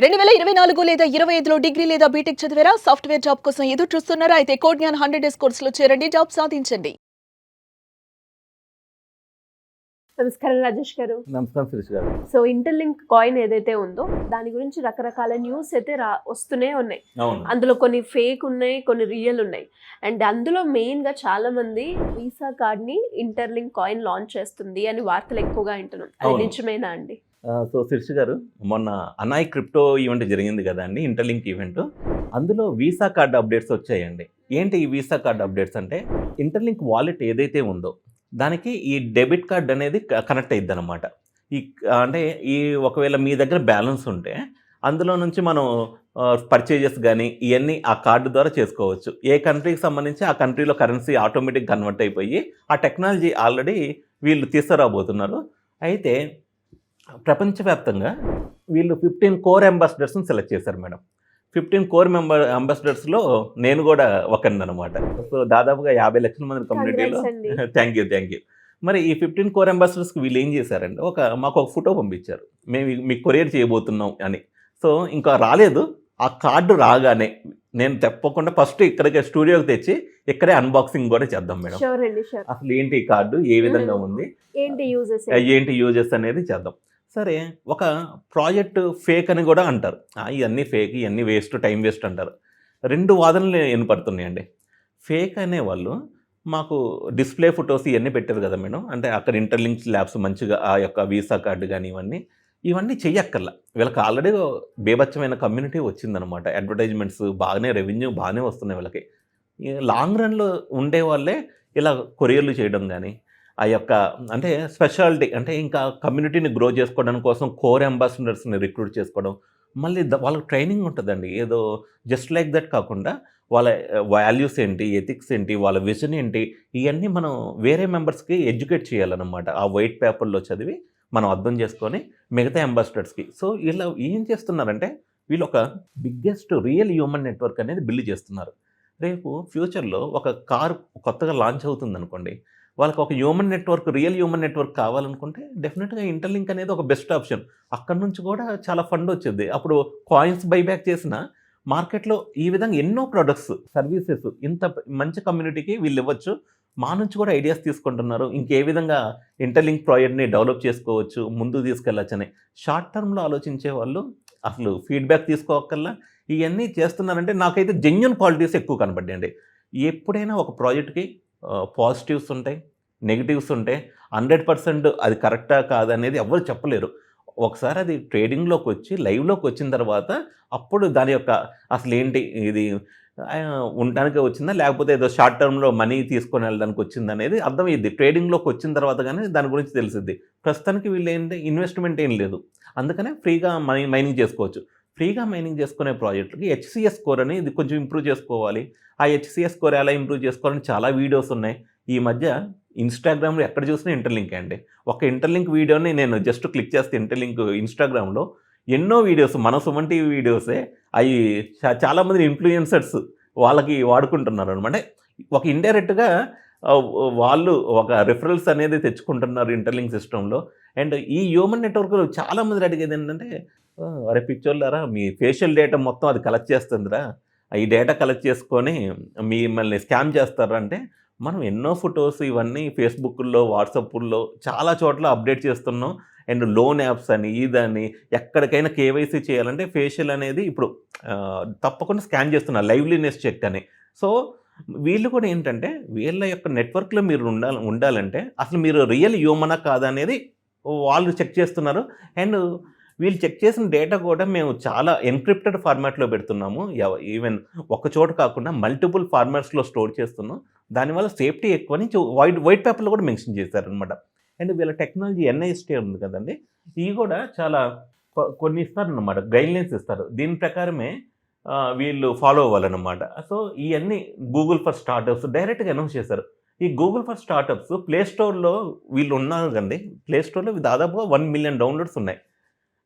2024 లేదా 25లో డిగ్రీ లేదా బీటెక్ చదివారా? సాఫ్ట్‌వేర్ జాబ్ కోసం ఎదురు చూస్తున్నారా? అయితే కోడ్ జ్ఞాన్ 100 డేస్ కోర్సులో చేరండి. జాబ్ సాధించండి. నమస్కారం రాజేష్ గారు. నమస్కారం శిరీష్ గారు. సో ఇంటర్లింక్ కాయిన్ ఏదైతే ఉందో దాని గురించి రకరకాల న్యూస్ అయితే వస్తూనే ఉన్నాయి. అవును. అందులో కొన్ని ఫేక్ ఉన్నాయి, కొన్ని రియల్ ఉన్నాయి. అండ్ అందులో మెయిన్గా చాలా మంది వీసా కార్డ్ని ఇంటర్లింక్ కాయిన్ లాంచ్ చేస్తుంది అని వార్తలు ఎక్కువగా వింటున్నాం. అది అవును. నిజమేనా అండి? సో శిరీష్ గారు, మొన్న అనాయ్ క్రిప్టో ఈవెంట్ జరిగింది కదా అండి, ఇంటర్లింక్ ఈవెంట్. అందులో వీసా కార్డ్ అప్డేట్స్ వచ్చాయండి. ఏంటి ఈ వీసా కార్డ్ అప్డేట్స్ అంటే, ఇంటర్లింక్ వాలెట్ ఏదైతే ఉందో దానికి ఈ డెబిట్ కార్డ్ అనేది కనెక్ట్ అయ్యిద్ది అనమాట. అంటే ఒకవేళ మీ దగ్గర బ్యాలెన్స్ ఉంటే అందులో నుంచి మనం పర్చేజెస్ కానీ ఇవన్నీ ఆ కార్డు ద్వారా చేసుకోవచ్చు. ఏ కంట్రీకి సంబంధించి ఆ కంట్రీలో కరెన్సీ ఆటోమేటిక్ కన్వర్ట్ అయిపోయి ఆ టెక్నాలజీ ఆల్రెడీ వీళ్ళు తీసుకురాబోతున్నారు. అయితే ప్రపంచవ్యాప్తంగా వీళ్ళు 15 కోర్ అంబాసిడర్స్ని సెలెక్ట్ చేశారు మేడం. 15 కోర్ అంబాసిడర్స్లో నేను కూడా ఒకరినమాట. సో దాదాపుగా 50 లక్షల మంది కమ్యూనిటీలో. Thank you. మరి ఈ 15 కోర్ అంబాసిడర్స్కి వీళ్ళు ఏం చేశారంటే, మాకు ఒక ఫోటో పంపించారు, మేము మీకు కొరియర్ చేయబోతున్నాం అని. సో ఇంకా రాలేదు. ఆ కార్డు రాగానే నేను తప్పకుండా ఫస్ట్ ఇక్కడికి స్టూడియోకి తెచ్చి ఇక్కడే అన్బాక్సింగ్ కూడా చేద్దాం మేడం. అసలు ఏంటి ఈ కార్డు, ఏ విధంగా ఉంది, ఏంటి యూజెస్ అనేది చేద్దాం. సరే, ఒక ప్రాజెక్ట్ ఫేక్ అని కూడా అంటారు. ఇవన్నీ ఫేక్, ఇవన్నీ వేస్ట్, టైం వేస్ట్ అంటారు. 2 వాదనలు వినపడుతున్నాయండి. ఫేక్ అనేవాళ్ళు మాకు డిస్ప్లే ఫొటోస్ ఇవన్నీ పెట్టారు కదా మేడం, అంటే అక్కడ ఇంటర్లింక్ ల్యాబ్స్ మంచిగా ఆ యొక్క వీసా కార్డు కానీ ఇవన్నీ చెయ్యక్కర్లా. వీళ్ళకి ఆల్రెడీ బేభత్సమైన కమ్యూనిటీ వచ్చిందనమాట. అడ్వర్టైజ్మెంట్స్ బాగానే, రెవెన్యూ బాగానే వస్తున్నాయి వీళ్ళకి. లాంగ్ రన్లో ఉండే వాళ్ళే ఇలా కొరియర్లు చేయడం కానీ, ఆ యొక్క అంటే స్పెషాలిటీ అంటే ఇంకా కమ్యూనిటీని గ్రో చేసుకోవడం కోసం కోర్ అంబాసిడర్స్ని రిక్రూట్ చేసుకోవడం, మళ్ళీ వాళ్ళకి ట్రైనింగ్ ఉంటుందండి. ఏదో జస్ట్ లైక్ దట్ కాకుండా వాళ్ళ వాల్యూస్ ఏంటి, ఎథిక్స్ ఏంటి, వాళ్ళ విజన్ ఏంటి, ఇవన్నీ మనం వేరే మెంబర్స్కి ఎడ్యుకేట్ చేయాలన్నమాట. ఆ వైట్ పేపర్లో చదివి మనం అర్థం చేసుకొని మిగతా అంబాసిడర్స్కి. సో ఇలా ఏం చేస్తున్నారంటే, వీళ్ళు ఒక బిగ్గెస్ట్ రియల్ హ్యూమన్ నెట్వర్క్ అనేది బిల్డ్ చేస్తున్నారు. రేపు ఫ్యూచర్లో ఒక కారు కొత్తగా లాంచ్ అవుతుంది అనుకోండి, వాళ్ళకి ఒక human network, real human network కావాలనుకుంటే డెఫినెట్గా ఇంటర్లింక్ అనేది ఒక బెస్ట్ ఆప్షన్. అక్కడ నుంచి కూడా చాలా ఫండ్ వచ్చింది. అప్పుడు కాయిన్స్ బైబ్యాక్ చేసిన మార్కెట్లో ఈ విధంగా ఎన్నో ప్రొడక్ట్స్, సర్వీసెస్ ఇంత మంచి కమ్యూనిటీకి వీళ్ళు ఇవ్వచ్చు. మా నుంచి కూడా ఐడియాస్ తీసుకుంటున్నారు, ఇంకే విధంగా ఇంటర్లింక్ ప్రాజెక్ట్ని డెవలప్ చేసుకోవచ్చు, ముందుకు తీసుకెళ్ళొచ్చని. షార్ట్ టర్మ్లో ఆలోచించే వాళ్ళు అసలు ఫీడ్బ్యాక్ తీసుకోవక్కర్లా, ఇవన్నీ చేస్తున్నారంటే నాకైతే జెన్యూన్ క్వాలిటీస్ ఎక్కువ కనపడ్డాయండి. ఎప్పుడైనా ఒక ప్రాజెక్ట్కి పాజిటివ్స్ ఉంటాయి, నెగిటివ్స్ ఉంటాయి. 100% అది కరెక్టా కాదనేది ఎవరు చెప్పలేరు. ఒకసారి అది ట్రేడింగ్లోకి వచ్చి లైవ్లోకి వచ్చిన తర్వాత అప్పుడు దాని యొక్క అసలు ఏంటి, ఇది ఉండడానికి వచ్చిందా లేకపోతే ఏదో షార్ట్ టర్మ్లో మనీ తీసుకొని వెళ్ళడానికి వచ్చింది అనేది అర్థమయ్యిద్ది. ట్రేడింగ్లోకి వచ్చిన తర్వాత కానీ దాని గురించి తెలిసిద్ది. ప్రస్తుతానికి వీళ్ళు ఏంటి, ఇన్వెస్ట్మెంట్ ఏం లేదు, అందుకనే ఫ్రీగా మైనింగ్ చేసుకోవచ్చు. ఫ్రీగా మైనింగ్ చేసుకునే ప్రాజెక్టులకి హెచ్సిఎస్ స్కోర్ అని ఇది కొంచెం ఇంప్రూవ్ చేసుకోవాలి. ఆ హెచ్సిఎస్ స్కోర్ ఎలా ఇంప్రూవ్ చేసుకోవాలని చాలా వీడియోస్ ఉన్నాయి. ఈ మధ్య ఇన్స్టాగ్రామ్లో ఎక్కడ చూసినా ఇంటర్లింక్ అండి. ఒక ఇంటర్లింక్ వీడియోని నేను జస్ట్ క్లిక్ చేస్తే ఇంటర్లింక్ ఇన్స్టాగ్రామ్లో ఎన్నో వీడియోస్, మన సుమన్ టీవీ వీడియోసే అవి చాలామంది ఇన్ఫ్లుయెన్సర్స్ వాళ్ళకి వాడుకుంటున్నారు అనమాట. ఒక ఇండైరెక్ట్గా వాళ్ళు ఒక రిఫరల్స్ అనేది తెచ్చుకుంటున్నారు ఇంటర్లింక్ సిస్టంలో. అండ్ ఈ హ్యూమన్ నెట్వర్క్లో చాలామంది అడిగేది ఏంటంటే, అరే పిక్చర్లారా, మీ ఫేషియల్ డేటా మొత్తం అది కలెక్ట్ చేస్తుందిరా, ఈ డేటా కలెక్ట్ చేసుకొని మిమ్మల్ని స్కామ్ చేస్తారా అంటే, మనం ఎన్నో ఫొటోస్ ఇవన్నీ ఫేస్బుక్లో, వాట్సాప్లో చాలా చోట్ల అప్డేట్ చేస్తున్నాం. అండ్ లోన్ యాప్స్ అని ఇదని ఎక్కడికైనా కేవైసీ చేయాలంటే ఫేషియల్ అనేది ఇప్పుడు తప్పకుండా స్కాన్ చేస్తున్నారు, లైవ్లీనెస్ చెక్ అని. సో వీళ్ళు కూడా ఏంటంటే, వీళ్ళ యొక్క నెట్వర్క్లో మీరు ఉండాలంటే అసలు మీరు రియల్ హ్యూమనా కాదా అనేది వాళ్ళు చెక్ చేస్తున్నారు. అండ్ వీళ్ళు చెక్ చేసిన డేటా కూడా మేము చాలా ఎన్క్రిప్టెడ్ ఫార్మాట్లో పెడుతున్నాము. ఈవెన్ ఒక చోట కాకుండా మల్టిపుల్ ఫార్మాట్స్లో స్టోర్ చేస్తున్నాం. దానివల్ల సేఫ్టీ ఎక్కువని వైట్ పేపర్లో కూడా మెన్షన్ చేశారనమాట. అండ్ వీళ్ళ టెక్నాలజీ ఎన్ఐఎస్టీ ఉంది కదండి, ఇవి కూడా చాలా కొన్ని ఇస్తారనమాట, గైడ్లైన్స్ ఇస్తారు. దీని ప్రకారమే వీళ్ళు ఫాలో అవ్వాలన్నమాట. సో ఇవన్నీ గూగుల్ ఫర్ స్టార్టప్స్ డైరెక్ట్గా అనౌన్స్ చేశారు. ఈ గూగుల్ ఫర్ స్టార్టప్స్ ప్లే స్టోర్లో వీళ్ళు ఉన్నారు కండి, ప్లే స్టోర్లో దాదాపుగా 1 మిలియన్ డౌన్లోడ్స్ ఉన్నాయి.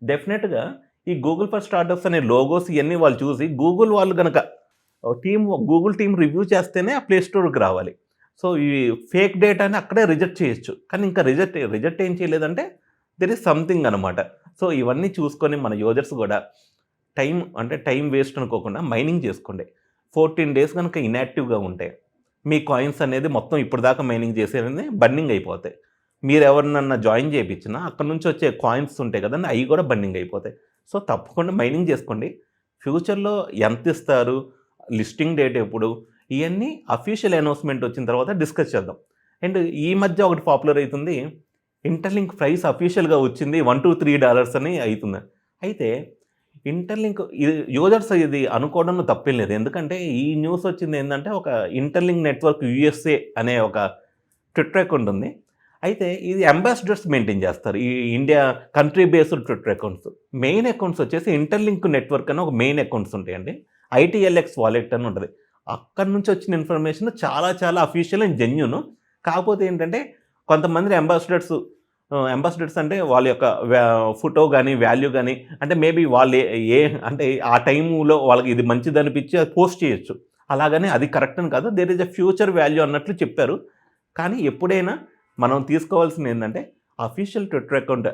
డెఫినెట్గా ఈ గూగుల్ ఫర్ స్టార్టప్స్ అనే లోగోస్ ఇవన్నీ వాళ్ళు చూసి గూగుల్ వాళ్ళు కనుక గూగుల్ టీం రివ్యూ చేస్తేనే ఆ ప్లే స్టోర్కి రావాలి. సో ఈ ఫేక్ డేటాని అక్కడే రిజెక్ట్ చేయొచ్చు. కానీ ఇంకా రిజెక్ట్ ఏం చేయలేదంటే దెర్ ఈస్ సంథింగ్ అనమాట. సో ఇవన్నీ చూసుకొని మన యూజర్స్ కూడా టైం వేస్ట్ అనుకోకుండా మైనింగ్ చేసుకోండి. 14 డేస్ కనుక ఇన్యాక్టివ్గా ఉంటే మీ కాయిన్స్ అనేది మొత్తం ఇప్పుడు దాకా మైనింగ్ చేసేది బర్నింగ్ అయిపోతాయి. మీరు ఎవరినన్నా జాయిన్ చేయించినా అక్కడ నుంచి వచ్చే కాయిన్స్ ఉంటాయి కదండి, అవి కూడా బర్నింగ్ అయిపోతాయి. సో తప్పకుండా మైనింగ్ చేసుకోండి. ఫ్యూచర్లో ఎంత ఇస్తారు, లిస్టింగ్ డేట్ ఎప్పుడు, ఇవన్నీ అఫీషియల్ అనౌన్స్మెంట్ వచ్చిన తర్వాత డిస్కస్ చేద్దాం. అండ్ ఈ మధ్య ఒకటి పాపులర్ అవుతుంది, ఇంటర్లింక్ ప్రైస్ అఫీషియల్గా వచ్చింది $1 to $3 అని అవుతుంది. అయితే ఇంటర్లింక్ యూజర్స్ ఇది అనుకోవడంలో తప్పేం లేదు. ఎందుకంటే ఈ న్యూస్ వచ్చింది ఏంటంటే, ఒక ఇంటర్లింక్ నెట్వర్క్ USA అనే ఒక ట్విట్టర్ అకౌంట్ ఉంది. అయితే ఇది అంబాసిడర్స్ మెయింటైన్ చేస్తారు, ఈ India country based Twitter accounts. Main accounts వచ్చేసి ఇంటర్లింక్ నెట్వర్క్ అని ఒక మెయిన్ అకౌంట్స్ ఉంటాయండి. ITLX వాలెట్ అని ఉంటుంది. అక్కడి నుంచి వచ్చిన ఇన్ఫర్మేషన్ చాలా అఫీషియల్ అండ్ జెన్యూన్. కాకపోతే ఏంటంటే కొంతమంది అంబాసిడర్స్ అంటే వాళ్ళ యొక్క ఫోటో కానీ వాల్యూ కానీ, అంటే మేబీ వాళ్ళు అంటే ఆ టైంలో వాళ్ళకి ఇది మంచిది అనిపించి అది పోస్ట్ చేయొచ్చు. అలాగని అది కరెక్ట్ అని కాదు, there is a future value అన్నట్లు చెప్పారు. కానీ ఎప్పుడైనా మనం తీసుకోవాల్సింది ఏంటంటే official Twitter account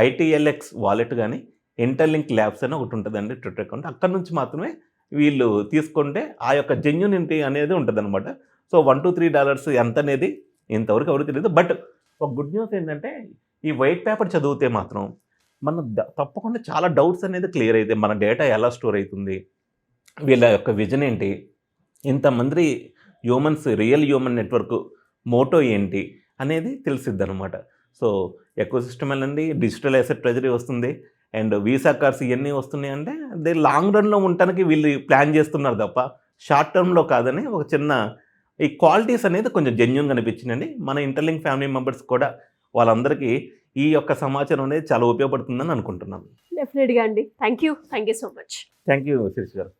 ITLX wallet కానీ ఇంటర్లింక్ ల్యాబ్స్ అని ఒకటి ఉంటుందండి ట్విట్టర్ అకౌంట్. అక్కడ నుంచి మాత్రమే వీళ్ళు తీసుకుంటే ఆ యొక్క జెన్యూనిటీ అనేది ఉంటుంది అనమాట. సో $1 to $3 ఎంత అనేది ఇంతవరకు ఎవరికి తెలియదు. బట్ ఒక గుడ్ న్యూస్ ఏంటంటే, ఈ వైట్ పేపర్ చదివితే మాత్రం మనం తప్పకుండా చాలా డౌట్స్ అనేది క్లియర్ అవుతాయి. మన డేటా ఎలా స్టోర్ అవుతుంది, వీళ్ళ యొక్క విజన్ ఏంటి, ఇంతమంది humans, real human network motto ఏంటి అనేది తెలిసిద్ది అనమాట. సో ఎకోసిస్టమ్ అనేది డిజిటల్ అసెట్ ట్రెజరీ వస్తుంది, అండ్ వీసా కార్డ్స్ ఇవన్నీ వస్తున్నాయి. అంటే అదే లాంగ్ రన్లో ఉండటానికి వీళ్ళు ప్లాన్ చేస్తున్నారు తప్ప షార్ట్ టర్మ్లో కాదని ఒక చిన్న ఈ క్వాలిటీస్ అనేది కొంచెం జెన్యూన్గా అనిపించిందండి. మన ఇంటర్లింక్ ఫ్యామిలీ మెంబర్స్ కూడా వాళ్ళందరికీ ఈ యొక్క సమాచారం అనేది చాలా ఉపయోగపడుతుందని అనుకుంటున్నాను. డెఫినెట్గా అండి. Thank you so much. Thank you Shirish గారు.